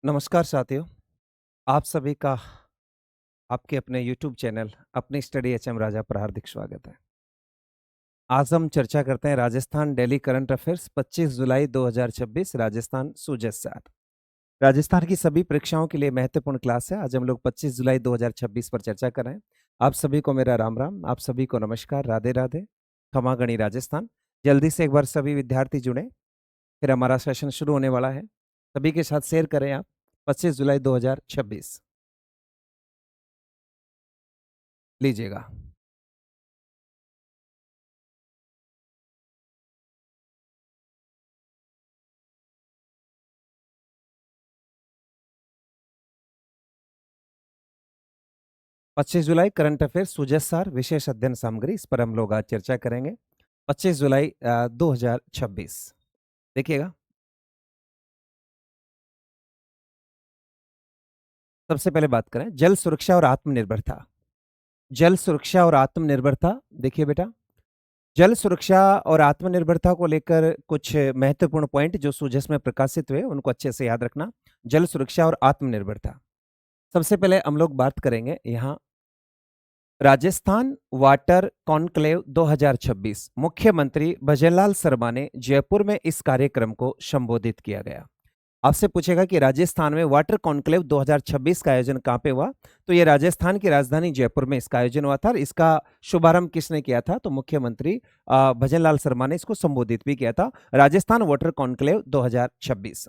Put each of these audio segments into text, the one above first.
नमस्कार साथियों, आप सभी का आपके अपने यूट्यूब चैनल अपनी स्टडी एचएम राजा पर हार्दिक स्वागत है। आज हम चर्चा करते हैं राजस्थान डेली करंट अफेयर्स 25 जुलाई 2026 राजस्थान सूजस सार। राजस्थान की सभी परीक्षाओं के लिए महत्वपूर्ण क्लास है। आज हम लोग 25 जुलाई 2026 पर चर्चा कर रहे हैं। आप सभी को मेरा राम राम, आप सभी को नमस्कार, राधे राधे, खमा गणी राजस्थान। जल्दी से एक बार सभी विद्यार्थी जुड़े, फिर हमारा सेशन शुरू होने वाला है। सभी के साथ शेयर करें आप 25 जुलाई 2026 लीजिएगा। 25 जुलाई करंट अफेयर सुजस सार विशेष अध्ययन सामग्री, इस पर हम लोग आज चर्चा करेंगे। 25 जुलाई 2026 देखिएगा। सबसे पहले बात करें जल सुरक्षा और आत्मनिर्भरता। जल सुरक्षा और आत्मनिर्भरता, देखिए बेटा, जल सुरक्षा और आत्मनिर्भरता को लेकर कुछ महत्वपूर्ण पॉइंट जो सुजस में प्रकाशित हुए उनको अच्छे से याद रखना। जल सुरक्षा और आत्मनिर्भरता, सबसे पहले हम लोग बात करेंगे यहाँ राजस्थान वाटर कॉन्क्लेव 2026। मुख्यमंत्री भजनलाल शर्मा ने जयपुर में इस कार्यक्रम को संबोधित किया गया। आपसे पूछेगा कि राजस्थान में वाटर कॉन्क्लेव 2026 का आयोजन कहां पे हुआ, तो ये राजस्थान की राजधानी जयपुर में इसका आयोजन हुआ था। और इसका शुभारंभ किसने किया था, तो मुख्यमंत्री भजनलाल शर्मा ने इसको संबोधित भी किया था। Rajasthan water conclave 2026।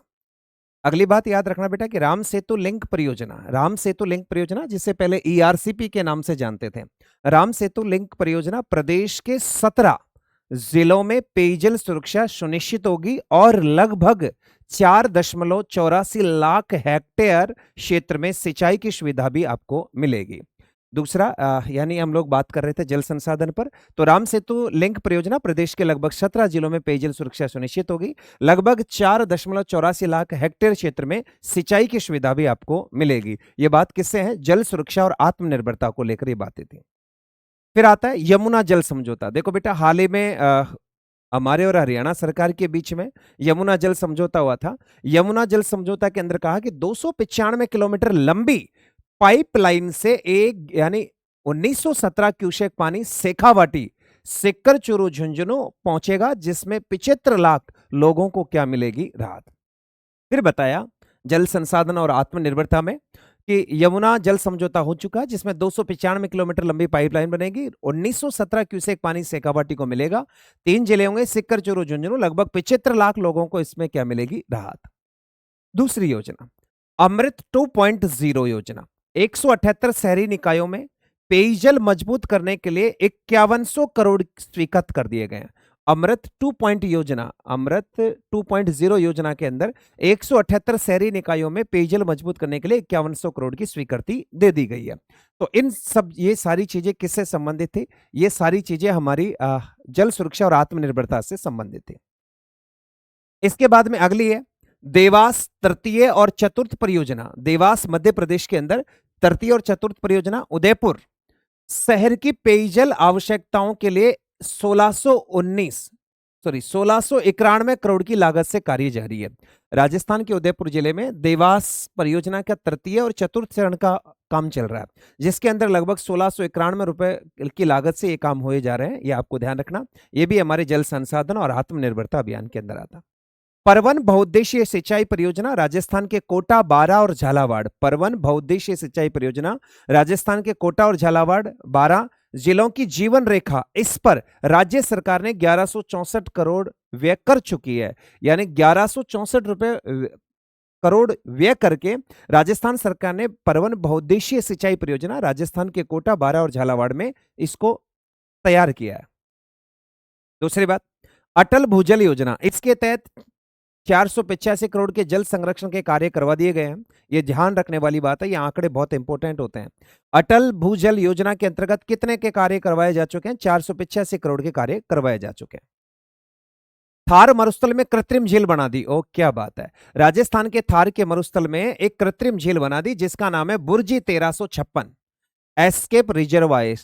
अगली बात याद रखना बेटा कि राम सेतु लिंक परियोजना, राम सेतु लिंक परियोजना जिसे पहले ईआरसीपी के नाम से जानते थे, राम सेतु लिंक परियोजना प्रदेश के 17 जिलों में पेयजल सुरक्षा सुनिश्चित होगी और लगभग 4.84 लाख हेक्टेयर क्षेत्र में सिंचाई की सुविधा भी आपको मिलेगी। दूसरा यानी हम लोग बात कर रहे थे जल संसाधन पर, तो राम सेतु लिंक परियोजना प्रदेश के लगभग 17 जिलों में पेयजल सुरक्षा सुनिश्चित होगी। लगभग 4.84 लाख हेक्टेयर क्षेत्र में सिंचाई की सुविधा भी आपको मिलेगी। ये बात किससे है, जल सुरक्षा और आत्मनिर्भरता को लेकर ये बातें थी। फिर आता है यमुना जल समझौता। देखो बेटा, हाल ही में हमारे और हरियाणा सरकार के बीच में यमुना जल समझौता हुआ था। यमुना जल समझौता के अंदर कहा कि 295 किलोमीटर लंबी पाइपलाइन से एक यानी 1917 क्यूसेक पानी शेखावाटी सिक्कर चूरू झुंझुनू पहुंचेगा, जिसमें 75 लाख लोगों को क्या मिलेगी, राहत। फिर बताया जल संसाधन और आत्मनिर्भरता में कि यमुना जल समझौता हो चुका है, जिसमें 295 किलोमीटर लंबी पाइपलाइन बनेगी, 1917 क्यूसेक पानी शेखावाटी को मिलेगा। 3 जिले होंगे, सिक्कर चूरू झुंझुनू, लगभग 75 लाख लोगों को इसमें क्या मिलेगी, राहत। दूसरी योजना अमृत 2.0 योजना, 178 शहरी निकायों में पेयजल मजबूत करने के लिए 5100 करोड़ स्वीकृत कर दिए गए हैं। अमृत 2 योजना, अमृत 2.0 योजना के अंदर 178 शहरी निकायों में पेयजल मजबूत करने के लिए 5100 करोड़ की स्वीकृति दे दी गई है। तो इन सब ये सारी चीजें किससे संबंधित थी, ये सारी चीजें हमारी जल सुरक्षा और आत्मनिर्भरता से संबंधित थी। इसके बाद में अगली है देवास तृतीय और चतुर्थ परियोजना। देवास मध्य प्रदेश के अंदर तृतीय और चतुर्थ परियोजना उदयपुर शहर की पेयजल आवश्यकताओं के लिए 1691 करोड़ की लागत से कार्य जारी है। राजस्थान के उदयपुर जिले में देवास परियोजना का तृतीय और चतुर्थ चरण का काम चल रहा है, जिसके अंदर लगभग 1691 रुपए की लागत से ये काम हुए जा रहे हैं। ये आपको ध्यान रखना, ये भी हमारे जल संसाधन और आत्मनिर्भरता अभियान के अंदर आता। परवन बहुउद्देशीय सिंचाई परियोजना राजस्थान के कोटा, बारा और झालावाड़। परवन बहुउद्देशीय सिंचाई परियोजना राजस्थान के कोटा और झालावाड़ 12 जिलों की जीवन रेखा, इस पर राज्य सरकार ने 1164 करोड़ व्यय कर चुकी है। यानी 1164 रुपए करोड़ व्यय करके राजस्थान सरकार ने परवन बहुउद्देशीय सिंचाई परियोजना राजस्थान के कोटा, बारा और झालावाड़ में इसको तैयार किया है। दूसरी बात अटल भूजल योजना, इसके तहत 485 करोड़ के जल संरक्षण के कार्य करवा दिए गए हैं। ये ध्यान रखने वाली बात है, ये आंकड़े बहुत इंपॉर्टेंट होते हैं। अटल भूजल योजना के अंतर्गत कितने के कार्य करवाए जा चुके हैं, 485 करोड़ के कार्य करवाए जा चुके हैं। थार मरुस्थल में कृत्रिम झील बना दी, ओ क्या बात है। राजस्थान के थार के मरुस्थल में एक कृत्रिम झील बना दी जिसका नाम है बुर्जी 1356 एस्केप रिजर्वायर।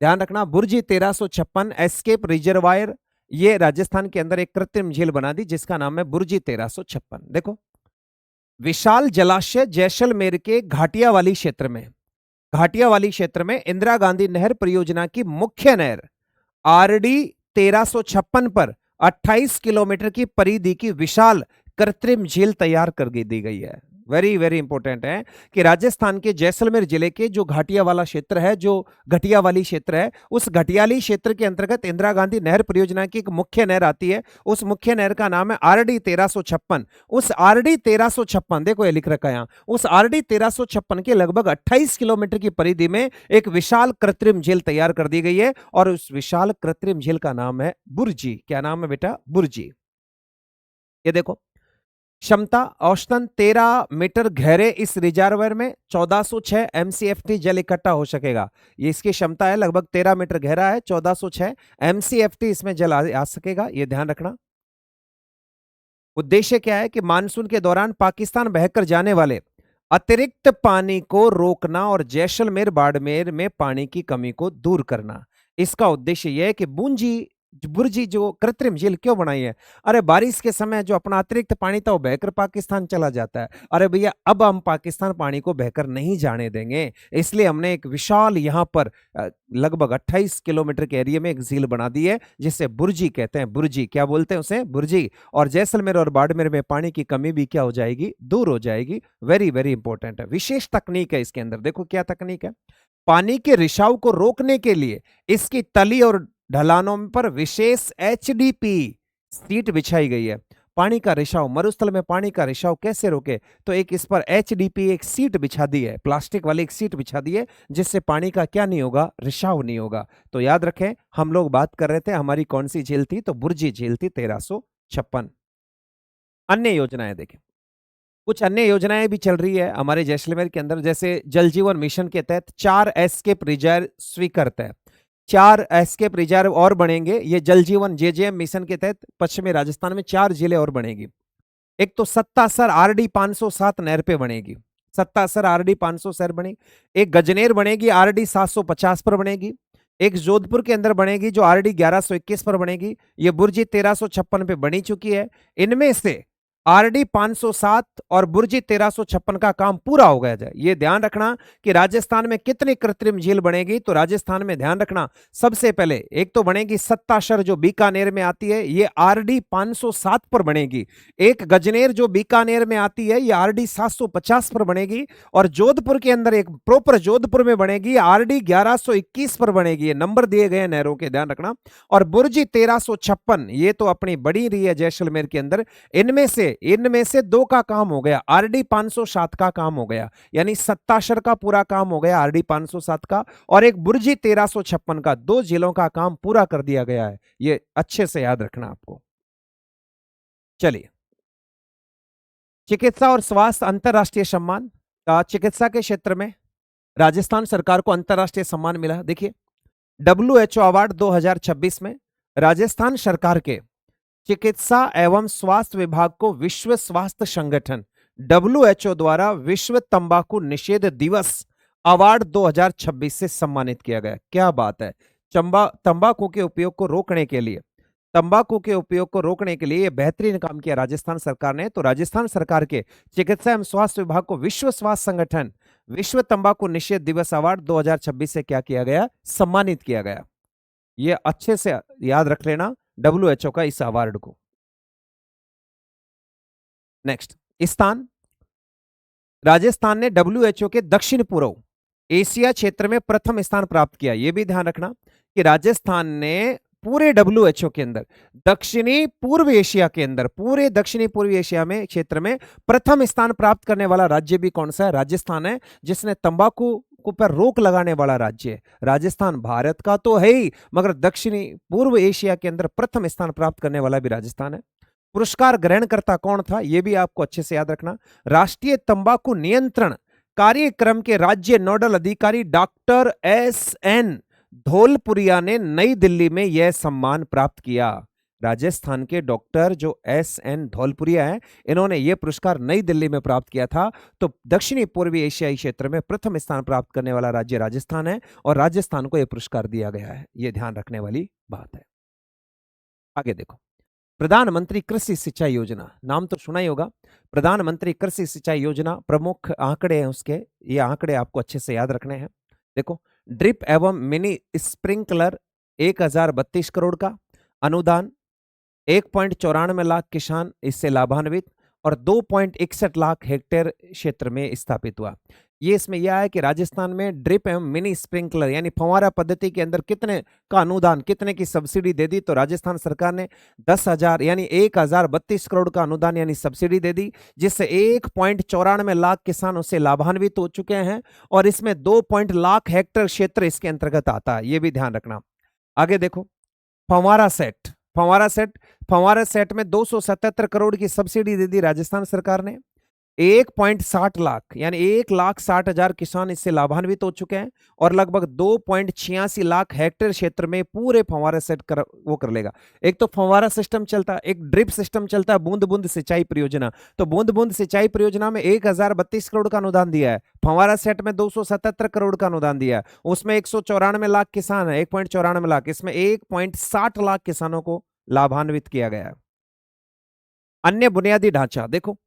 ध्यान रखना, बुर्जी 1356 एस्केप रिजर्वायर, ये राजस्थान के अंदर एक कृत्रिम झील बना दी जिसका नाम है बुर्जी 1356। देखो विशाल जलाशय जैसलमेर के घाटिया वाली क्षेत्र में इंदिरा गांधी नहर परियोजना की मुख्य नहर आरडी 1356 पर 28 किलोमीटर की परिधि की विशाल कृत्रिम झील तैयार कर दी गई है। वेरी वेरी इंपॉर्टेंट है कि राजस्थान के जैसलमेर जिले के जो घाटिया वाला क्षेत्र है, जो घटिया वाली क्षेत्र है, उस घटियाली क्षेत्र के अंतर्गत इंदिरा गांधी नहर परियोजना की एक मुख्य नहर आती है। उस मुख्य नहर का नाम है आरडी 1356। उस आरडी 1356, देखो ये लिख रखा है यहां, उस आरडी 1356 के लगभग 28 किलोमीटर की परिधि में एक विशाल कृत्रिम झील तैयार कर दी गई है और उस विशाल कृत्रिम झील का नाम है बुर्जी। क्या नाम है बेटा? बुर्जी। ये देखो, क्षमता औसतन 13 मीटर गहरे इस रिजर्वायर में 1406 एमसीएफटी जल इकट्ठा हो सकेगा। ये इसकी क्षमता है, लगभग 13 मीटर गहरा है, 1406 एमसीएफटी इसमें जल आ सकेगा, ये ध्यान रखना। उद्देश्य क्या है कि मानसून के दौरान पाकिस्तान बहकर जाने वाले अतिरिक्त पानी को रोकना और जैसलमेर बाड़मेर में पानी की कमी को दूर करना। इसका उद्देश्य यह है कि बुर्जी जो कृत्रिम झील क्यों बनाई है? अरे बारिश के समय जो अपना अतिरिक्त पानी था वो बहकर पाकिस्तान चला जाता है। अरे भैया, अब हम पाकिस्तान पानी को बहकर नहीं जाने देंगे, इसलिए हमने एक विशाल यहाँ पर लगभग 28 किलोमीटर के एरिया में एक झील बना दी है, जिसे बुर्जी कहते हैं। बुर्जी क्या बोलते हैं उसे? बुर्जी। और जैसलमेर और बाड़मेर में पानी की कमी भी क्या हो जाएगी? दूर हो जाएगी। वेरी वेरी इंपॉर्टेंट है। विशेष तकनीक है इसके अंदर, देखो क्या तकनीक है। पानी के रिसाव को रोकने के लिए इसकी तली और ढलानों पर विशेष एचडीपी सीट बिछाई गई है। पानी का रिसाव, मरुस्थल में पानी का रिसाव कैसे रोके? तो एक इस पर एचडीपी एक सीट बिछा दी है, प्लास्टिक वाली एक सीट बिछा दी है, जिससे पानी का क्या नहीं होगा? रिसाव नहीं होगा। तो याद रखें, हम लोग बात कर रहे थे हमारी कौन सी झील थी? तो बुर्जी झील थी 1356। अन्य योजनाएं देखें, कुछ अन्य योजनाएं भी चल रही है हमारे जैसलमेर के अंदर, जैसे जल जीवन मिशन के तहत 4 एस्केप रिजर्व स्वीकृत है। 4 एस्केप रिजर्व और बनेंगे। ये जल जीवन जेजेएम मिशन के तहत पश्चिमी राजस्थान में 4 जिले और बनेगी। एक तो सत्तासर आरडी 507 नहर पे बनेगी, सत्तासर आरडी 507 बनेगी। एक गजनेर बनेगी, आरडी 750 पर बनेगी। एक जोधपुर के अंदर बनेगी जो आरडी 1121 पर बनेगी। ये बुर्जी 1356 पे बनी चुकी है। इनमें से आरडी 507 और बुर्जी 1356 का काम पूरा हो गया जाए। ये ध्यान रखना कि राजस्थान में कितनी कृत्रिम झील बनेगी। तो राजस्थान में ध्यान रखना, सबसे पहले एक तो बनेगी सत्तासर जो बीकानेर में आती है, ये आरडी 507 पर बनेगी। एक गजनेर जो बीकानेर में आती है, ये आरडी 750 पर बनेगी। और जोधपुर के अंदर एक प्रॉपर जोधपुर में बनेगी, आरडी 1121 पर बनेगी। ये नंबर दिए गए नहरों के, ध्यान रखना। और बुर्जी 1356 ये तो अपनी बड़ी रही है जैसलमेर के अंदर। इनमें से 2 का काम हो गया, आरडी 507 का काम हो गया, यानी सत्तासर का पूरा काम हो गया आरडी 507 का, और एक बुर्जी 1356 का। 2 जिलों का काम पूरा कर दिया गया है। ये अच्छे से याद रखना आपको। चलिए, चिकित्सा और स्वास्थ्य अंतरराष्ट्रीय सम्मान। चिकित्सा के क्षेत्र में राजस्थान सरकार को अंतरराष्ट्रीय सम्मान मिला। देखिए, डब्ल्यूएचओ अवार्ड 2026 में राजस्थान सरकार के चिकित्सा एवं स्वास्थ्य विभाग को विश्व स्वास्थ्य संगठन डब्ल्यूएचओ द्वारा विश्व तंबाकू निषेध दिवस अवार्ड 2026 से सम्मानित किया गया। क्या बात है! तंबाकू के उपयोग को रोकने के लिए, ये बेहतरीन काम किया राजस्थान सरकार ने। तो राजस्थान सरकार के चिकित्सा एवं स्वास्थ्य विभाग को विश्व स्वास्थ्य संगठन विश्व तंबाकू निषेध दिवस अवार्ड 2026 से क्या किया गया? सम्मानित किया गया। ये अच्छे से याद रख लेना डब्ल्यूएचओ का इस अवार्ड को। नेक्स्ट स्थान, राजस्थान ने डब्ल्यूएचओ के दक्षिण पूर्व एशिया क्षेत्र में प्रथम स्थान प्राप्त किया। यह भी ध्यान रखना कि राजस्थान ने पूरे डब्ल्यूएचओ के अंदर दक्षिणी पूर्व एशिया के अंदर, पूरे दक्षिणी पूर्व एशिया में क्षेत्र में प्रथम स्थान प्राप्त करने वाला राज्य भी कौन सा है? राजस्थान है, जिसने तंबाकू पर रोक लगाने वाला राज्य है। राजस्थान भारत का तो है ही, मगर दक्षिणी पूर्व एशिया के अंदर प्रथम स्थान प्राप्त करने वाला भी राजस्थान है। पुरस्कार ग्रहणकर्ता कौन था? यह भी आपको अच्छे से याद रखना। राष्ट्रीय तंबाकू नियंत्रण कार्यक्रम के राज्य नोडल अधिकारी डॉक्टर एस.एन. धौलपुरिया ने नई दिल्ली में यह सम्मान प्राप्त किया। राजस्थान के डॉक्टर जो एस.एन. धौलपुरिया हैं, इन्होंने यह पुरस्कार नई दिल्ली में प्राप्त किया था। तो दक्षिणी पूर्वी एशियाई क्षेत्र में प्रथम स्थान प्राप्त करने वाला राज्य राजस्थान है, और राजस्थान को यह पुरस्कार दिया गया है। यह ध्यान रखने वाली बात है। आगे देखो, प्रधानमंत्री कृषि सिंचाई योजना, नाम तो सुना ही होगा। प्रधानमंत्री कृषि सिंचाई योजना, प्रमुख आंकड़े हैं उसके, ये आंकड़े आपको अच्छे से याद रखने हैं। देखो, ड्रिप एवं मिनी स्प्रिंकलर 1032 करोड़ का अनुदान, 1.94 लाख किसान इससे लाभान्वित और 2.61 लाख हेक्टेयर क्षेत्र में स्थापित हुआ। ये इसमें यह है कि राजस्थान में ड्रिप एवं मिनी स्प्रिंकलर यानी फव्वारा पद्धति के अंदर कितने का अनुदान, कितने की सब्सिडी दे दी, तो राजस्थान सरकार ने 10,000 यानी 1032 करोड़ का अनुदान यानी सब्सिडी दे दी, जिससे 1.94 लाख किसान उससे लाभान्वित हो चुके हैं और इसमें 2 लाख हेक्टेयर क्षेत्र इसके अंतर्गत आता है, ये भी ध्यान रखना। आगे देखो, फव्वारा सेट, फव्वारा सेट में 277 करोड़ की सब्सिडी दे दी राजस्थान सरकार ने। 1.60 लाख यानी 1,60,000 किसान इससे लाभान्वित हो चुके हैं और लगभग 2.86 लाख हेक्टेयर क्षेत्र में पूरे फव्वारा सेट वो कर लेगा। एक तो फव्वारा सिस्टम चलता है, एक ड्रिप सिस्टम चलता है, बूंद बूंद सिंचाई परियोजना। तो बूंद बूंद सिंचाई परियोजना में 1032 करोड़ का अनुदान दिया है, फव्वारा सेट में 277 करोड़ का अनुदान दिया है, उसमें 194 लाख किसान है, 1.94 लाख, इसमें 1.60 लाख किसानों को लाभान्वित किया गया है। अन्य बुनियादी ढांचा देखो,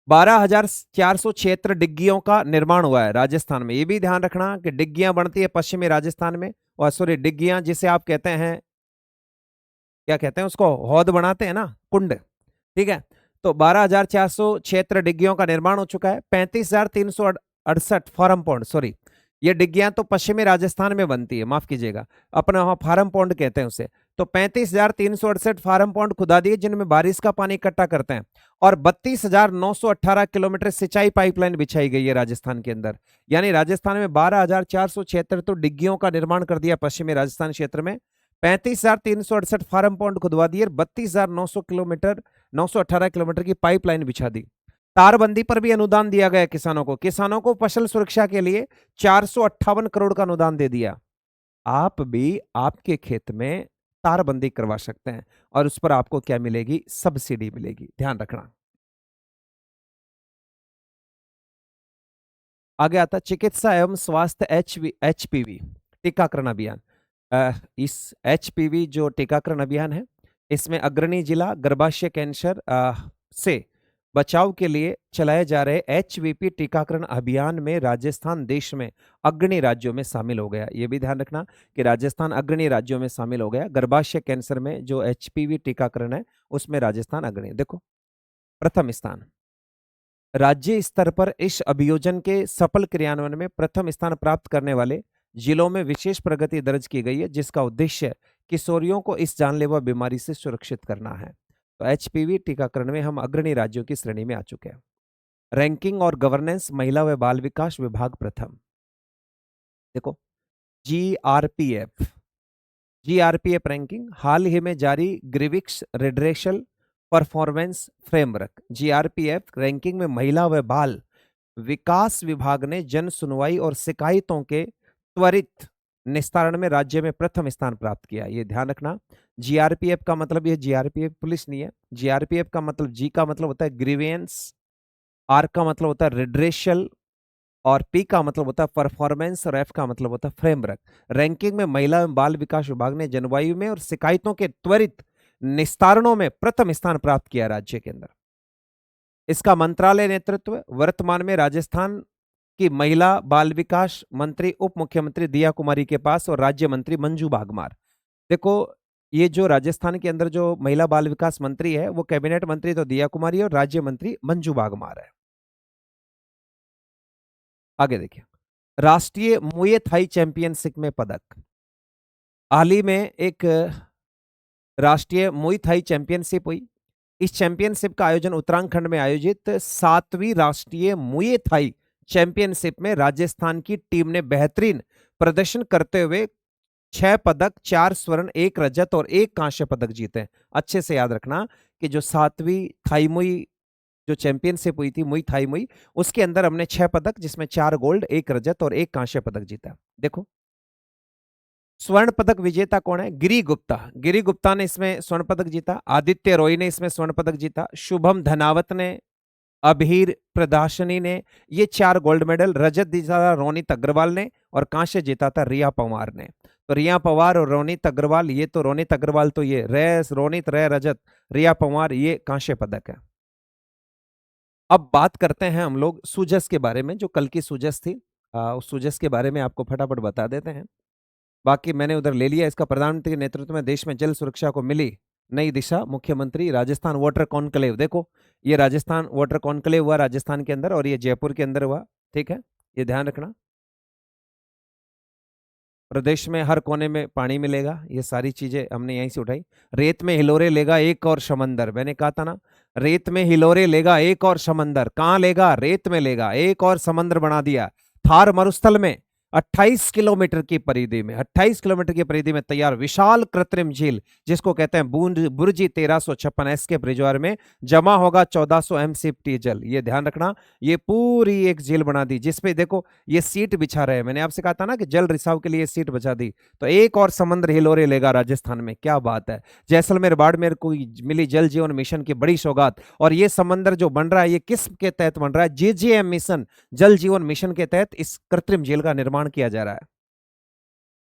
12,476 डिग्गियों का निर्माण हुआ है राजस्थान में। ये भी ध्यान रखना कि डिग्गियां बनती है पश्चिमी राजस्थान में, और सॉरी डिग्गियां जिसे आप कहते हैं, क्या कहते हैं उसको, हौद बनाते हैं ना, कुंड, ठीक है। तो 12,476 डिग्गियों का निर्माण हो चुका है। 35,368 फार्म पॉन्ड, सॉरी ये डिग्गियां तो पश्चिमी राजस्थान में बनती है, माफ कीजिएगा, अपना वहां फार्म पॉन्ड कहते हैं उसे। तो 35,368 फार्म पॉन्ड खुदा दिए जिनमें बारिश का पानी इकट्ठा करते हैं, और 32,918 किलोमीटर सिंचाई पाइपलाइन बिछाई गई है राजस्थान के अंदर। यानी राजस्थान में 12,476 तो डिग्गियों का निर्माण कर दिया पश्चिमी राजस्थान क्षेत्र में, 35,368 फार्म पॉन्ड खुदवा दिए, 32,918 किलोमीटर की पाइपलाइन बिछा दी। तारबंदी पर भी अनुदान दिया गया किसानों को। किसानों को फसल सुरक्षा के लिए 458 करोड़ का अनुदान दे दिया। आप भी आपके खेत में तारबंदी करवा सकते हैं और उस पर आपको क्या मिलेगी, सब्सिडी मिलेगी, ध्यान रखना। आगे आता चिकित्सा एवं स्वास्थ्य एचपीवी टीकाकरण अभियान। इस एचपीवी जो टीकाकरण अभियान है, इसमें अग्रणी जिला गर्भाशय कैंसर से बचाव के लिए चलाए जा रहे एचवीपी टीकाकरण अभियान में राजस्थान देश में अग्रणी राज्यों में शामिल हो गया। यह भी ध्यान रखना कि राजस्थान अग्रणी राज्यों में शामिल हो गया। गर्भाशय कैंसर में जो एचपीवी टीकाकरण है उसमें राजस्थान अग्रणी। देखो, प्रथम स्थान राज्य स्तर पर इस अभियोजन के सफल क्रियान्वयन में प्रथम स्थान प्राप्त करने वाले जिलों में विशेष प्रगति दर्ज की गई है, जिसका उद्देश्य किशोरियों को इस जानलेवा बीमारी से सुरक्षित करना है। तो एचपीवी टीकाकरण में हम अग्रणी राज्यों की श्रेणी में आ चुके हैं। रैंकिंग और गवर्नेंस, महिला व बाल विकास विभाग प्रथम। देखो, जीआरपीएफ रैंकिंग हाल ही में जारी grievance redressal performance framework GRPF ranking में महिला व बाल विकास विभाग ने जन सुनवाई और शिकायतों के त्वरित निस्तारण में राज्य में प्रथम स्थान प्राप्त किया। ये ध्यान रखना, जीआरपीएफ का मतलब, ये जीआरपीएफ पुलिस नहीं है। जीआरपीएफ का मतलब, जी का मतलब होता है ग्रीवियंस, आर का मतलब होता है रिड्रेशल, और पी का मतलब होता है परफॉर्मेंस, और एफ का मतलब होता है फ्रेमवर्क। रैंकिंग में महिला एवं बाल विकास विभाग ने जलवायु में और शिकायतों के त्वरित निस्तारणों में प्रथम स्थान प्राप्त किया राज्य के अंदर। इसका मंत्रालय नेतृत्व वर्तमान में राजस्थान की महिला बाल विकास मंत्री उप मुख्यमंत्री दिया कुमारी के पास और राज्य मंत्री मंजू बागमार। देखो, ये जो राजस्थान के अंदर जो महिला बाल विकास मंत्री है वो कैबिनेट मंत्री तो दिया कुमारी और राज्य मंत्री मंजू बागमार है। आगे देखिए, राष्ट्रीय मुए थाई चैंपियनशिप में पदक। हाल ही में एक राष्ट्रीय मुई थाई चैंपियनशिप हुई। इस चैंपियनशिप का आयोजन उत्तराखंड में आयोजित 7वीं राष्ट्रीय मुए थाई चैंपियनशिप में राजस्थान की टीम ने बेहतरीन प्रदर्शन करते हुए 6 पदक, 4 स्वर्ण, 1 रजत और 1 कांस्य पदक जीते। अच्छे से याद रखना कि जो 7वीं थाई मुई जो चैंपियनशिप हुई थी, मुई थाई मुई, उसके अंदर हमने 6 पदक, जिसमें 4 गोल्ड, 1 रजत और 1 कांस्य पदक जीता। देखो, स्वर्ण पदक विजेता कौन है? गिरी गुप्ता ने इसमें स्वर्ण पदक जीता। आदित्य रॉय ने इसमें स्वर्ण पदक जीता। शुभम धनावत ने, अभीर प्रदाशनी ने, ये 4 गोल्ड मेडल। रजत जीता था रोनित अग्रवाल ने और कांस्य जीता था रिया पंवार ने। तो रिया पवार और रोनित अग्रवाल, ये तो रोनित अग्रवाल तो ये रोनित रे रजत, रिया पवार ये कांस्य पदक है। अब बात करते हैं हम लोग सूजस के बारे में, जो कल की सूजस थी। उस सूजस के बारे में आपको फटाफट बता देते हैं। बाकी मैंने उधर ले लिया। इसका प्रधानमंत्री के नेतृत्व में देश में जल सुरक्षा को मिली नई दिशा, मुख्यमंत्री राजस्थान वाटर कॉन्क्लेव। देखो ये राजस्थान वाटर कॉन्क्लेव हुआ राजस्थान के अंदर, और ये जयपुर के अंदर हुआ। ठीक है, ये ध्यान रखना। प्रदेश में हर कोने में पानी मिलेगा, ये सारी चीजें हमने यहीं से उठाई। रेत में हिलोरे लेगा एक और समंदर, मैंने कहा था ना, रेत में हिलोरे लेगा एक और समंदर। कहां लेगा? रेत में लेगा, एक और समंदर बना दिया। थार मरुस्थल में 28 किलोमीटर की परिधि में, 28 किलोमीटर की परिधि में तैयार विशाल कृत्रिम झील, जिसको कहते हैं बूंद बुर्जी 1356 एस्केप रिजर्वायर में जमा होगा 1400 एमसीएफटी जल। ये ध्यान रखना, ये पूरी एक झील बना दी, जिसपे देखो ये सीट बिछा रहे हैं। मैंने आपसे कहा था ना कि जल रिसाव के लिए सीट बिछा दी। तो एक और समुद्र हिलोरे लेगा राजस्थान में, क्या बात है। जैसलमेर बाड़मेर को मिली जल जीवन मिशन की बड़ी सौगात। और ये समंदर जो बन रहा है, ये किस के तहत बन रहा है? जेजेएम मिशन, जल जीवन मिशन के तहत इस कृत्रिम झील का निर्माण किया जा रहा है।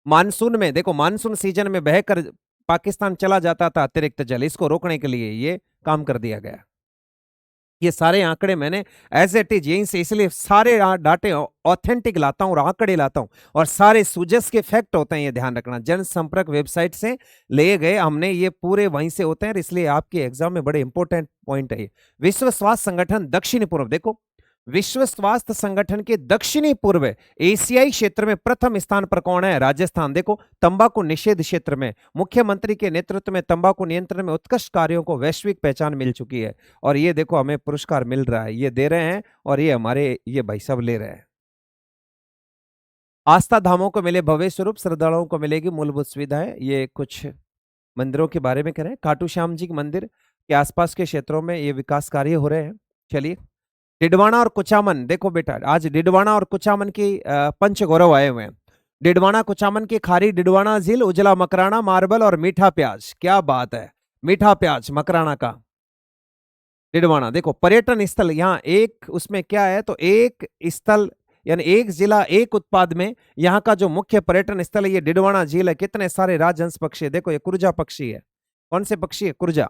मानसून में देखो, मानसून सीजन में बहकर पाकिस्तान चला जाता था अतिरिक्त जल, इसको रोकने के लिए ये काम कर दिया गया। ये सारे आंकड़े मैंने एज इट इज यहीं से, इसलिए सारे डाटे ऑथेंटिक लाता हूं और आंकड़े लाता हूं, और सारे सूजस के फैक्ट होते हैं, ये ध्यान रखना। जनसंपर्क वेबसाइट से ले गए हमने, ये पूरे वहीं से होते हैं, इसलिए आपके एग्जाम में बड़े इंपॉर्टेंट पॉइंट है ये। विश्व स्वास्थ्य संगठन दक्षिणी पूर्व, देखो विश्व स्वास्थ्य संगठन के दक्षिणी पूर्व एशियाई क्षेत्र में प्रथम स्थान पर कौन है? राजस्थान। देखो तंबाकू निषेध क्षेत्र में मुख्यमंत्री के नेतृत्व में तंबाकू नियंत्रण में उत्कृष्ट कार्यों को वैश्विक पहचान मिल चुकी है, और ये देखो हमें पुरस्कार मिल रहा है, ये दे रहे हैं, और ये हमारे ये भाई साहब ले रहे हैं। आस्था धामों को मिले भव्य स्वरूप, श्रद्धालुओं को मिलेगी मूलभूत सुविधाएं। ये कुछ मंदिरों के बारे में कह रहे हैं। खाटू श्याम जी के मंदिर के आसपास के क्षेत्रों में ये विकास कार्य हो रहे हैं। चलिए, डिडवाना और कुचामन, देखो बेटा आज डिडवाना और कुचामन की पंच गौरव आए हुए हैं। डिडवाना कुचामन की खारी डिडवाना झील, उजला मकराना, मार्बल और मीठा प्याज। क्या बात है, मीठा प्याज मकराना का डिडवाना। देखो पर्यटन स्थल यहाँ एक, उसमें क्या है तो एक स्थल यानी एक जिला एक उत्पाद में यहाँ का जो मुख्य पर्यटन स्थल है ये डिडवाना झील है। कितने सारे राजहंस पक्षी है, देखो ये कुरजा पक्षी है। कौन से पक्षी है? कुरजा।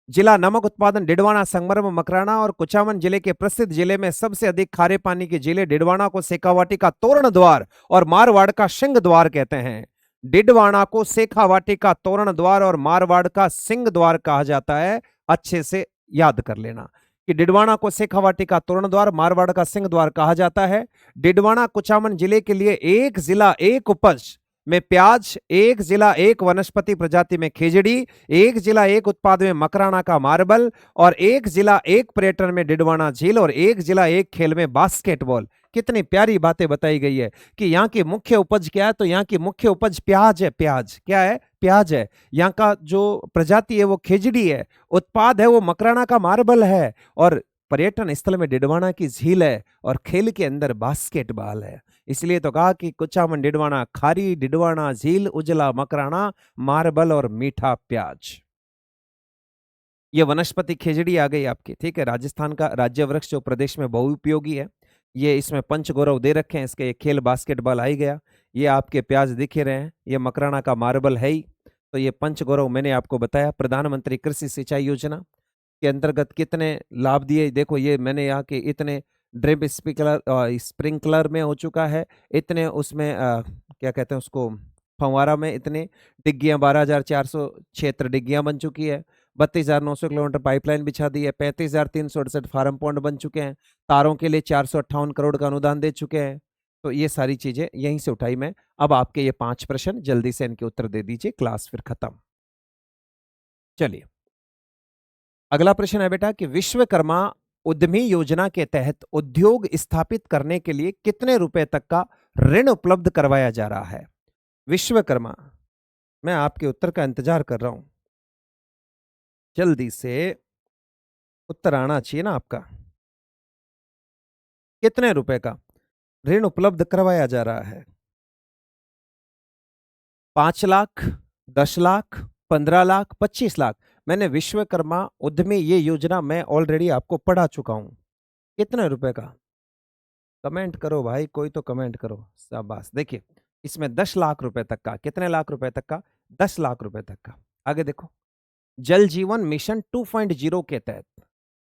जिला नमक उत्पादन डिडवाना, संगमरमर, मकराना और कुचामन जिले के प्रसिद्ध जिले में सबसे अधिक खारे पानी की झीलें। डिडवाना को शेखावाटी का तोरण द्वार और मारवाड़ का सिंह द्वार कहते हैं। डिडवाना को शेखावाटी का तोरण द्वार और मारवाड़ का सिंह द्वार कहा जाता है। अच्छे से याद कर लेना कि डिडवाना को शेखावाटी का तोरण द्वार, मारवाड़ का सिंह द्वार कहा जाता है। डिडवाना कुचामन जिले के लिए एक जिला एक उपज में प्याज, एक जिला एक वनस्पति प्रजाति में खेजड़ी, एक जिला एक उत्पाद में मकराना का मार्बल, और एक जिला एक पर्यटन में डिडवाना झील, और एक जिला एक खेल में बास्केटबॉल। कितनी प्यारी बातें बताई गई है कि यहाँ की मुख्य उपज क्या है, तो यहाँ की मुख्य उपज प्याज है। प्याज क्या है? प्याज है। यहाँ का जो प्रजाति है वो खेजड़ी है, उत्पाद है वो मकराना का मार्बल है, और पर्यटन स्थल में डिडवाना की झील है, और खेल के अंदर बास्केटबॉल है। इसलिए तो कहा कि कुचामन डिडवाना खारी, डिडवाना झील, उजला मकराना, मार्बल और मीठा प्याज। ये वनस्पति खेजड़ी आ गई आपकी। ठीक है, राजस्थान का राज्य वृक्ष जो प्रदेश में बहुउपयोगी है, ये इसमें पंच गौरव दे रखे हैं इसके। खेल बास्केटबॉल आ ही गया। ये आपके प्याज दिख ही रहे हैं, ये मकराना का मार्बल है ही। तो ये पंच गौरव मैंने आपको बताया। प्रधानमंत्री कृषि सिंचाई योजना के अंतर्गत कितने लाभ दिए, देखो ये मैंने यहाँ के इतने ड्रिप स्प्रिंकलर में हो चुका है, इतने उसमें क्या कहते हैं उसको, फंवारा में इतने डिग्गियां, 12,400 क्षेत्र डिग्गियां बन चुकी है। 32,900 किलोमीटर पाइपलाइन बिछा दी है। 35,368 फार्म पॉन्ड बन चुके हैं। तारों के लिए 458 करोड़ का अनुदान दे चुके हैं। तो ये सारी चीजें यहीं से उठाई मैं। अब आपके ये 5 प्रश्न जल्दी से इनके उत्तर दे दीजिए, क्लास फिर खत्म। चलिए, अगला प्रश्न है बेटा कि विश्वकर्मा उद्यमी योजना के तहत उद्योग स्थापित करने के लिए कितने रुपए तक का ऋण उपलब्ध करवाया जा रहा है? विश्वकर्मा, मैं आपके उत्तर का इंतजार कर रहा हूं, जल्दी से उत्तर आना चाहिए ना आपका। कितने रुपए का ऋण उपलब्ध करवाया जा रहा है? 5 लाख, 10 लाख, 15 लाख, 25 लाख? मैंने विश्वकर्मा उद्यमी ये योजना मैं ऑलरेडी आपको पढ़ा चुका हूं। कितने रुपए का? कमेंट करो भाई, कोई तो कमेंट करो। शाबाश। देखिए इसमें 10 लाख रुपए तक का, कितने लाख रुपए तक का? 10 लाख रुपए तक का। आगे देखो, जल जीवन मिशन 2.0 के तहत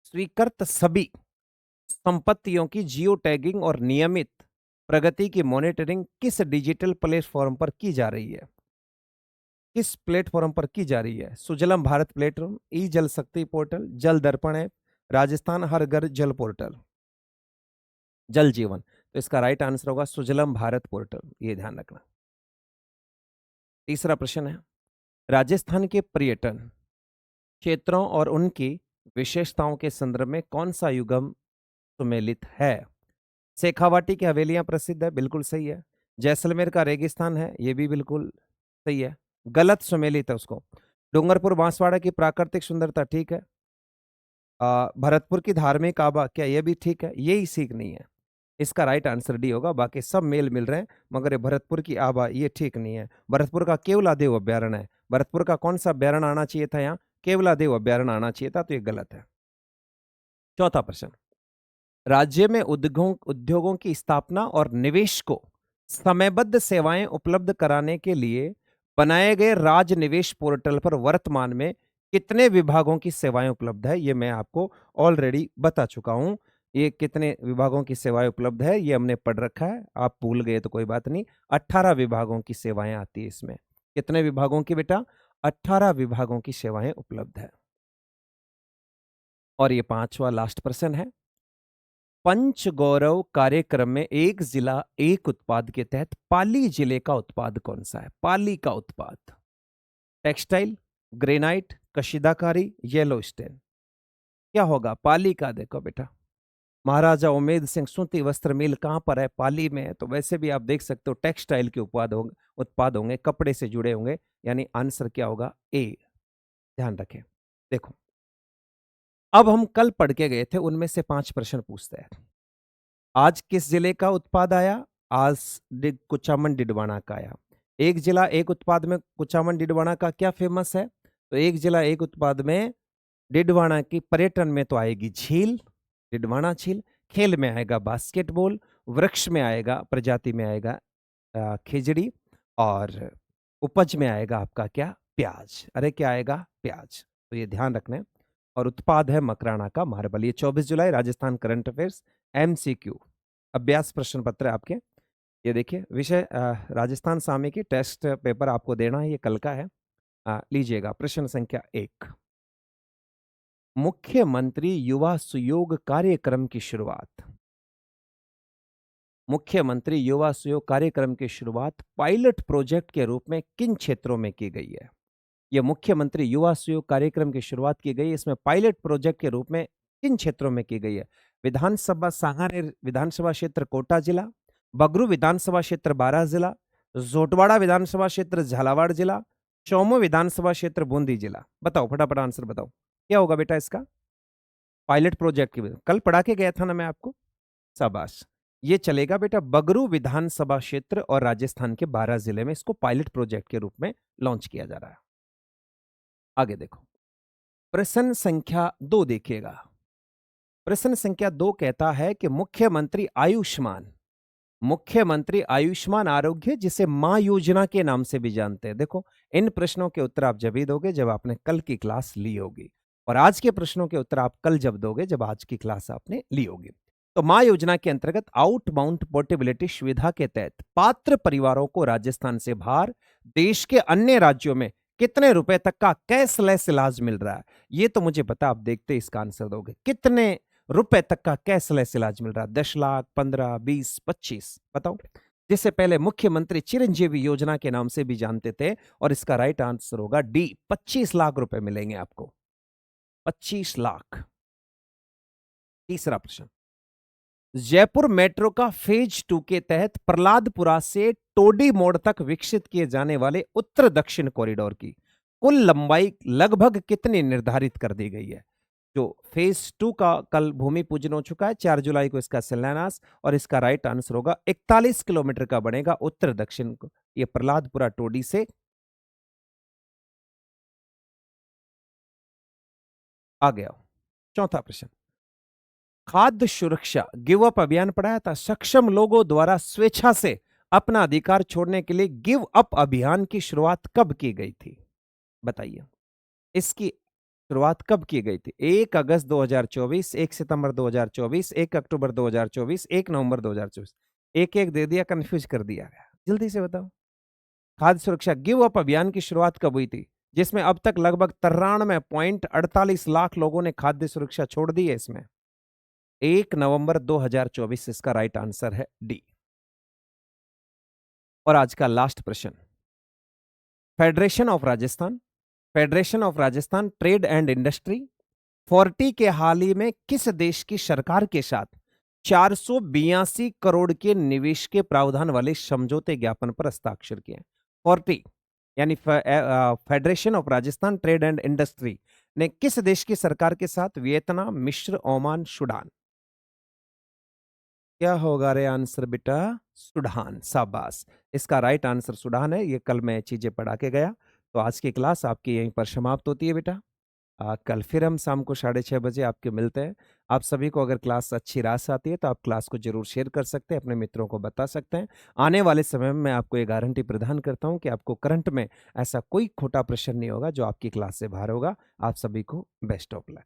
स्वीकृत सभी संपत्तियों की जियो टैगिंग और नियमित प्रगति की मॉनिटरिंग किस डिजिटल प्लेटफॉर्म पर की जा रही है? किस प्लेटफॉर्म पर की जा रही है? सुजलम भारत प्लेटफॉर्म, ई जल शक्ति पोर्टल, जल दर्पण ऐप, राजस्थान हर घर जल पोर्टल, जल जीवन। तो इसका राइट आंसर होगा सुजलम भारत पोर्टल, ये ध्यान रखना। तीसरा प्रश्न है, राजस्थान के पर्यटन क्षेत्रों और उनकी विशेषताओं के संदर्भ में कौन सा युगम सुमेलित है? शेखावाटी की हवेलियां प्रसिद्ध है, बिल्कुल सही है। जैसलमेर का रेगिस्तान है, ये भी बिल्कुल सही है। गलत सुमेलित है उसको। डूंगरपुर बांसवाड़ा की प्राकृतिक सुंदरता, ठीक है। भरतपुर की धार्मिक आभा, क्या ये भी ठीक है? यही सीख नहीं है। इसका राइट आंसर डी होगा, बाकी सब मेल मिल रहे हैं, मगर ये भरतपुर की आभा ये ठीक नहीं है। भरतपुर का केवलादेव अभ्यारण्य है। भरतपुर का कौन सा अभ्यारण्य आना चाहिए था? यहाँ केवलादेव अभ्यारण्य आना चाहिए था, तो ये गलत है। चौथा प्रश्न, राज्य में उद्योगों की स्थापना और निवेश को समयबद्ध सेवाएं उपलब्ध कराने के लिए बनाए गए राज निवेश पोर्टल पर वर्तमान में कितने विभागों की सेवाएं उपलब्ध है? ये मैं आपको ऑलरेडी बता चुका हूं। ये कितने विभागों की सेवाएं उपलब्ध है ये हमने पढ़ रखा है, आप भूल गए तो कोई बात नहीं। 18 विभागों की सेवाएं आती है इसमें। कितने विभागों की बेटा? 18 विभागों की सेवाएं उपलब्ध है। और ये पांचवा लास्ट प्रश्न है, पंच गौरव कार्यक्रम में एक जिला एक उत्पाद के तहत पाली जिले का उत्पाद कौन सा है? पाली का उत्पाद, टेक्सटाइल, ग्रेनाइट, कशीदाकारी, येलो स्टेन, क्या होगा पाली का? देखो बेटा, महाराजा उमेद सिंह सूती वस्त्र मिल कहां पर है? पाली में है। तो वैसे भी आप देख सकते हो टेक्सटाइल के उत्पाद होंगे, कपड़े से जुड़े होंगे, यानी आंसर क्या होगा? ए। ध्यान रखें। देखो, अब हम कल पढ़ के गए थे, उनमें से 5 प्रश्न पूछते हैं। आज किस जिले का उत्पाद आया? आज कुचामन डिडवाना का आया। एक जिला एक उत्पाद में कुचामन डिडवाना का क्या फेमस है? तो एक जिला एक उत्पाद में डिडवाना की पर्यटन में तो आएगी झील, डिडवाना झील। खेल में आएगा बास्केटबॉल, वृक्ष में आएगा, प्रजाति में आएगा खिजड़ी, और उपज में आएगा आपका क्या? प्याज। अरे क्या आएगा? प्याज। तो ये ध्यान रखना है। और उत्पाद है मकराना का मार्बल। ये 24 जुलाई राजस्थान करंट अफेयर्स एमसीक्यू अभ्यास प्रश्न पत्र है आपके। ये देखिए, विषय राजस्थान सामयिकी की टेस्ट पेपर आपको देना है, ये कल का है। लीजिएगा प्रश्न संख्या 1, मुख्यमंत्री युवा सुयोग कार्यक्रम की शुरुआत। मुख्यमंत्री युवा सुयोग कार्यक्रम की शुरुआत पायलट प्रोजेक्ट के रूप में किन क्षेत्रों में की गई है? यह मुख्यमंत्री युवा सुयोग कार्यक्रम की शुरुआत की गई, इसमें पायलट प्रोजेक्ट के रूप में किन क्षेत्रों में की गई है? विधानसभा सांगानेर विधानसभा क्षेत्र कोटा जिला, बगरू विधानसभा क्षेत्र बारां जिला, जोटवाड़ा विधानसभा क्षेत्र झालावाड़ जिला, चौमो विधानसभा क्षेत्र बूंदी जिला। बताओ फटाफट आंसर बताओ, क्या होगा बेटा इसका? पायलट प्रोजेक्ट की कल पढ़ा के गया था ना मैं आपको, शाबाश। ये चलेगा बेटा बगरू विधानसभा क्षेत्र और राजस्थान के 12 जिले में इसको पायलट प्रोजेक्ट के रूप में लॉन्च किया जा रहा है। आगे देखो, प्रश्न संख्या 2 देखिएगा। प्रश्न संख्या 2 कहता है कि मुख्यमंत्री आयुष्मान आरोग्य, जिसे मां योजना के नाम से भी जानते हैं। देखो, इन प्रश्नों के उत्तर आप जब ही दोगे जब आपने कल की क्लास ली होगी, और आज के प्रश्नों के उत्तर आप कल जब दोगे जब आज की क्लास आपने ली होगी। तो मां योजना के अंतर्गत आउटबाउंड पोर्टेबिलिटी सुविधा के तहत पात्र परिवारों को राजस्थान से बाहर देश के अन्य राज्यों में कितने रुपए तक का कैशलेस इलाज मिल रहा है? ये तो मुझे पता, आप देखते इसका आंसर दोगे। कितने रुपए तक का कैशलेस इलाज मिल रहा है? 10 लाख, 15, 20, 25, बताओ। जिसे पहले मुख्यमंत्री चिरंजीवी योजना के नाम से भी जानते थे, और इसका राइट आंसर होगा डी, 25 लाख रुपए मिलेंगे आपको, 25 लाख। तीसरा प्रश्न, जयपुर मेट्रो का फेज 2 के तहत प्रहलादपुरा से टोडी मोड़ तक विकसित किए जाने वाले उत्तर दक्षिण कॉरिडोर की कुल लंबाई लगभग कितनी निर्धारित कर दी गई है? जो फेज 2 का कल भूमि पूजन हो चुका है, 4 जुलाई को इसका शिलान्यास, और इसका राइट आंसर होगा 41 किलोमीटर का बनेगा उत्तर दक्षिण को, ये प्रहलादपुरा टोडी से। आ गया चौथा प्रश्न, खाद्य सुरक्षा गिव अप अभियान पढ़ाया था। सक्षम लोगों द्वारा स्वेच्छा से अपना अधिकार छोड़ने के लिए गिव अप अभियान की शुरुआत कब की गई थी? बताइए। इसकी शुरुआत कब की गई थी? 1 अगस्त 2024, 1 सितंबर 2024, 1 अक्टूबर 2024, 1 नवंबर 2024। एक-एक दे दिया, कन्फ्यूज़ कर दिया गया। जल्दी से बताओ। खाद्य सुरक्षा गिव अप अभियान की शुरुआत कब हुई थी? जिसमें अब तक लगभग 93.48 लाख लोगों ने खाद्य सुरक्षा छोड़ दी है इसमें। 1 नवंबर 2024 इसका राइट आंसर है डी। और आज का लास्ट प्रश्न। Federation of Rajasthan, federation of Rajasthan trade and industry 40 के हाल ही में किस देश की सरकार के साथ 482 करोड़ के निवेश के प्रावधान वाले समझौते ज्ञापन पर हस्ताक्षर किए? 40 यानी federation of Rajasthan trade and industry ने किस देश की सरकार के साथ वियतनाम, मिस्र, ओमान, सूडान? क्या होगा रे आंसर बेटा? सूडान। शाबाश। इसका राइट आंसर सूडान है। ये कल मैं चीजें पढ़ा के गया। तो आज की क्लास आपकी यहीं पर समाप्त होती है बेटा। कल फिर हम शाम को 6:30 बजे आपके मिलते हैं। आप सभी को अगर क्लास अच्छी राह से आती है तो आप क्लास को जरूर शेयर कर सकते हैं, अपने मित्रों को बता सकते हैं। आने वाले समय में मैं आपको ये गारंटी प्रदान करता हूं कि आपको करंट में ऐसा कोई खोटा प्रश्न नहीं होगा जो आपकी क्लास से बाहर होगा। आप सभी को बेस्ट ऑफ लक।